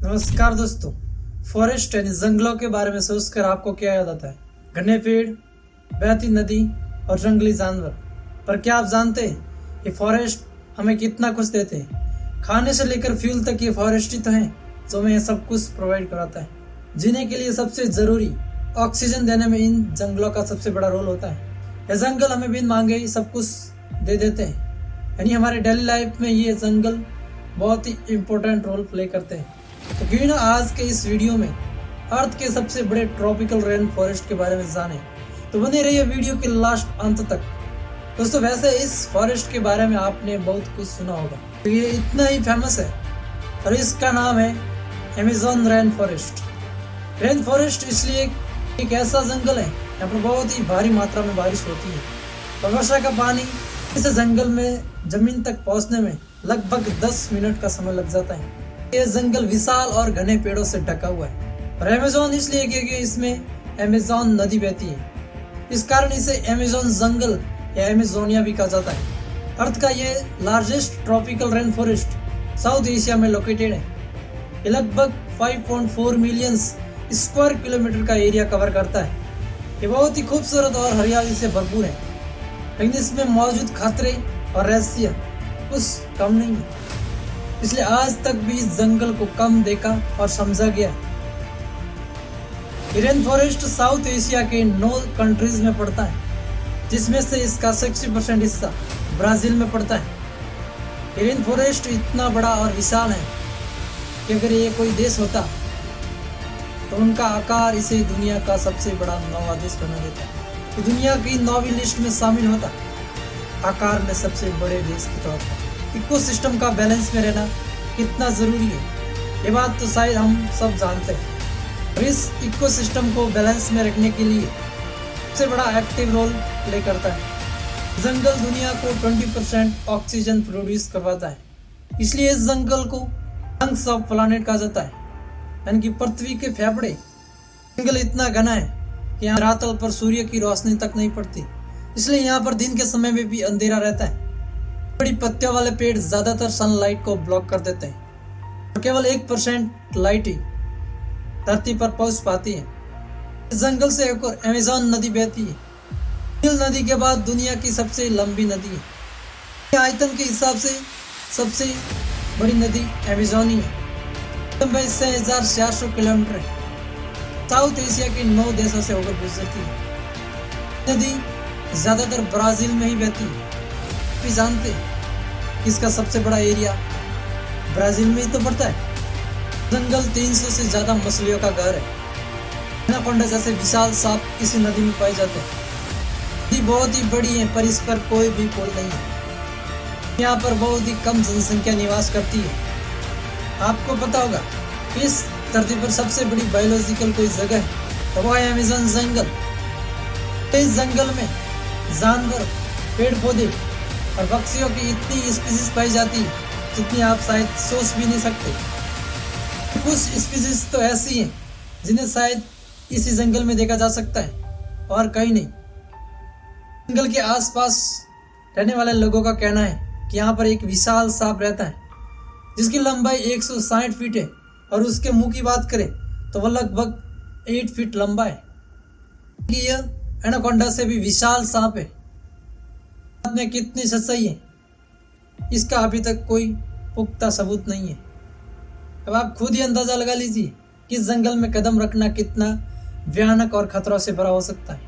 नमस्कार दोस्तों। फॉरेस्ट यानी जंगलों के बारे में सोचकर आपको क्या याद आता है? घने पेड़, बहती नदी और जंगली जानवर। पर क्या आप जानते हैं ये फॉरेस्ट हमें कितना कुछ देते हैं? खाने से लेकर फ्यूल तक ये फॉरेस्ट ही तो है जो हमें सब कुछ प्रोवाइड कराता है। जीने के लिए सबसे जरूरी ऑक्सीजन देने में इन जंगलों का सबसे बड़ा रोल होता है। ये जंगल हमें बिन मांगे ही सब कुछ दे देते हैं, यानी हमारे डेली लाइफ में ये जंगल बहुत ही इम्पोर्टेंट रोल प्ले करते हैं। तो क्यों ना आज के इस वीडियो में अर्थ के सबसे बड़े ट्रॉपिकल रेन फॉरेस्ट के बारे में जाने। तो बने रहिए वीडियो के लास्ट अंत तक। दोस्तों, वैसे इस फॉरेस्ट के बारे में आपने बहुत कुछ सुना होगा, तो ये इतना ही फेमस है और इसका नाम है Amazon rain forest. Rain forest इसलिए एक ऐसा जंगल है यहाँ पर बहुत ही भारी मात्रा में बारिश होती है और वर्षा का पानी इस जंगल में जमीन तक पहुंचने में लगभग 10 मिनट का समय लग जाता है। ये जंगल विशाल और घने पेड़ों से ढका हुआ है और अमेज़न इसलिए क्योंकि इसमें अमेज़न नदी बहती है। इस कारण इसे अमेज़न जंगल या अमेज़ोनिया भी कहा जाता है। अर्थ का ये largest tropical rain forest south Asia में लोकेटेड है। ये लगभग 5.4 मिलियन स्क्वायर किलोमीटर का एरिया कवर करता है। ये बहुत ही खूबसूरत और हरियाली से भरपूर है, लेकिन इसमें मौजूद खतरे और रहस्य कुछ कम नहीं है। इसलिए आज तक भी इस जंगल को कम देखा और समझा गया। रेन फॉरेस्ट साउथ एशिया के 9 कंट्रीज में पड़ता है, जिसमें से इसका 60% हिस्सा ब्राजील में पड़ता है। रेन फॉरेस्ट इतना बड़ा और विशाल है कि अगर ये कोई देश होता तो उनका आकार इसे दुनिया का सबसे बड़ा 9वां देश बना देता। ये दुनिया की 9वीं लिस्ट में शामिल होता, आकार में सबसे बड़े देश के तौर पर। इकोसिस्टम का बैलेंस में रहना कितना जरूरी है, ये बात तो शायद हम सब जानते हैं। और इस इकोसिस्टम को बैलेंस में रखने के लिए सबसे बड़ा एक्टिव रोल प्ले करता है। जंगल दुनिया को 20% ऑक्सीजन प्रोड्यूस करवाता है, इसलिए इस जंगल को लंग्स ऑफ प्लैनेट कहा जाता है, यानी कि पृथ्वी के फेफड़े। जंगल इतना घना है कि यहाँ रातल पर सूर्य की रोशनी तक नहीं पड़ती, इसलिए यहाँ पर दिन के समय में भी अंधेरा रहता है। बड़ी पत्तियों वाले पेड़ ज्यादातर सनलाइट को ब्लॉक कर देते हैं और केवल 1% लाइट ही धरती पर पहुंच पाती है। इस जंगल से एक और अमेज़न नदी बहती है। नील नदी के बाद दुनिया की सबसे लंबी नदी है। आयतन के हिसाब से सबसे बड़ी नदी अमेज़न ही है। लंबाई 6400 किलोमीटर है। साउथ एशिया के 9 देशों से होकर गुजरती है। नदी ज्यादातर ब्राजील में ही बहती है। भी जानते इसका सबसे बड़ा एरिया ब्राजील में ही तो पड़ता है। जंगल 300 से ज्यादा मछलियों का घर है। एनाकोंडा जैसे विशाल सांप इसी नदी में पाए जाते हैं। नदी बहुत ही बड़ी है, पर इस पर कोई भी पुल नहीं है। यहाँ पर बहुत ही कम जनसंख्या निवास करती है। आपको पता होगा इस धरती पर सबसे बड़ी बायोलॉजिकल कोई जगह है तो वो है अमेज़न जंगल। इस जंगल में जानवर, पेड़ पौधे और पक्षियों की इतनी स्पीसीज पाई जाती है जितनी आप शायद सोच भी नहीं सकते। कुछ स्पीसीज तो ऐसी हैं जिन्हें शायद इसी जंगल में देखा जा सकता है और कहीं नहीं। जंगल के आसपास रहने वाले लोगों का कहना है कि यहाँ पर एक विशाल सांप रहता है जिसकी लंबाई 160 फीट है और उसके मुंह की बात करें तो वह लगभग 8 फीट लंबा है। यह एनाकोंडा से भी विशाल सांप है। में कितनी सच्चाई है इसका अभी तक कोई पुख्ता सबूत नहीं है। अब आप खुद ही अंदाजा लगा लीजिए कि इस जंगल में कदम रखना कितना भयानक और खतरों से भरा हो सकता है।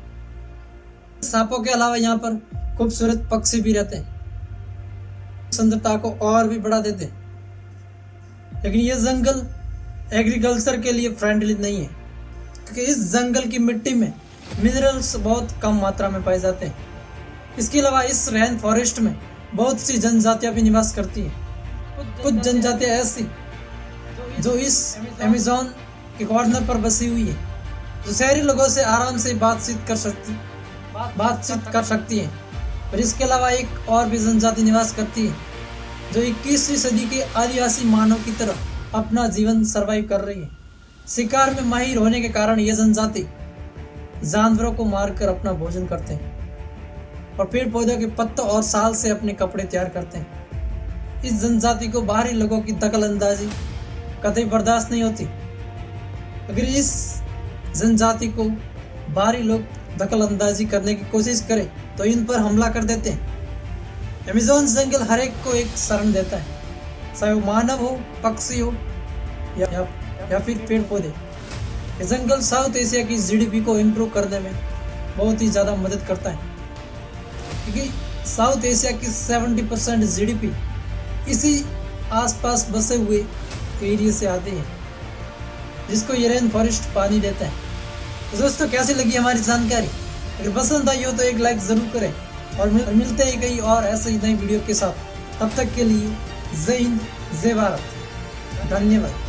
सांपों के अलावा यहाँ पर खूबसूरत पक्षी भी रहते हैं, सुंदरता को और भी बढ़ा देते हैं। लेकिन यह जंगल एग्रीकल्चर के लिए फ्रेंडली नहीं है, क्योंकि इस जंगल की मिट्टी में मिनरल्स बहुत कम मात्रा में पाए जाते हैं। इसके अलावा इस रेन फॉरेस्ट में बहुत सी जनजातियां भी निवास करती हैं। कुछ जनजातियां ऐसी जो इस अमेज़न के कॉर्नर पर बसी हुई है, जो शहरी लोगों से आराम से बातचीत कर सकती हैं। और इसके अलावा एक और भी जनजाति निवास करती है जो 21वीं सदी के आदिवासी मानव की तरह अपना जीवन सर्वाइव कर रही है। शिकार में माहिर होने के कारण यह जनजाति जानवरों को मारकर अपना भोजन करते हैं और पेड़ पौधों के पत्तों और साल से अपने कपड़े तैयार करते हैं। इस जनजाति को बाहरी लोगों की दखल अंदाजी कतई बर्दाश्त नहीं होती। अगर इस जनजाति को बाहरी लोग दखल अंदाजी करने की कोशिश करें तो इन पर हमला कर देते हैं। अमेज़न जंगल हर एक को एक शरण देता है, चाहे वो मानव हो, पक्षी हो या फिर पेड़ पौधे। ये जंगल साउथ एशिया की जीडीपी को इम्प्रूव करने में बहुत ही ज़्यादा मदद करता है, क्योंकि साउथ एशिया की 70% जीडीपी इसी आसपास बसे हुए एरिया से आते हैं, जिसको ये रेन फॉरेस्ट पानी देता है। तो दोस्तों, कैसी लगी हमारी जानकारी? अगर पसंद आई हो तो एक लाइक ज़रूर करें और मिलते हैं कई और ऐसे ही नई वीडियो के साथ। तब तक के लिए जय हिंद, जय भारत, धन्यवाद।